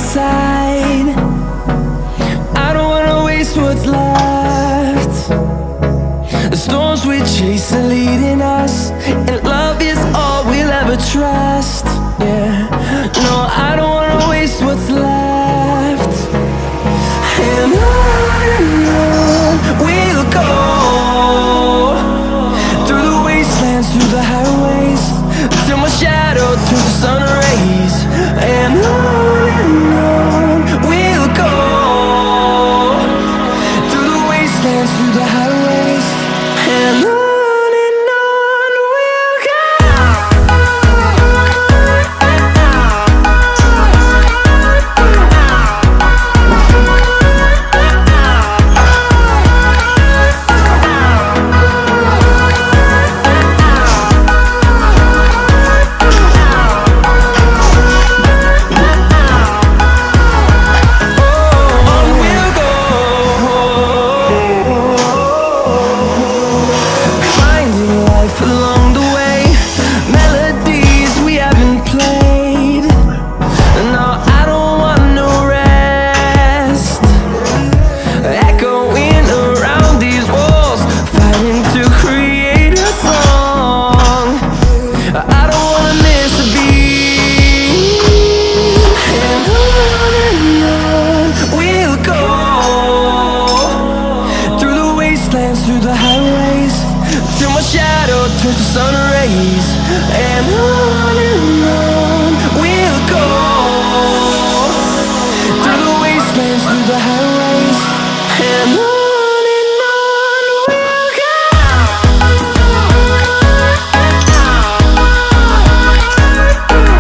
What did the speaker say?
inside. I don't wanna waste what's left. The storms we chase are leading us, and love is all we'll ever trust. Yeah, no, I don't wanna waste what's left. And on we'll go, through the wastelands, through the highways, till my shadow through the sun rays. And on we'll go, through the wastelands, through the highways, and on we'll go. Along the way, melodies we haven't played. No, I don't want no rest. Echoing around these walls, fighting to create a song. I don't wanna miss a beat. And on we'll go, through the wastelands, through the highways, till my shadow turns to sun rays. And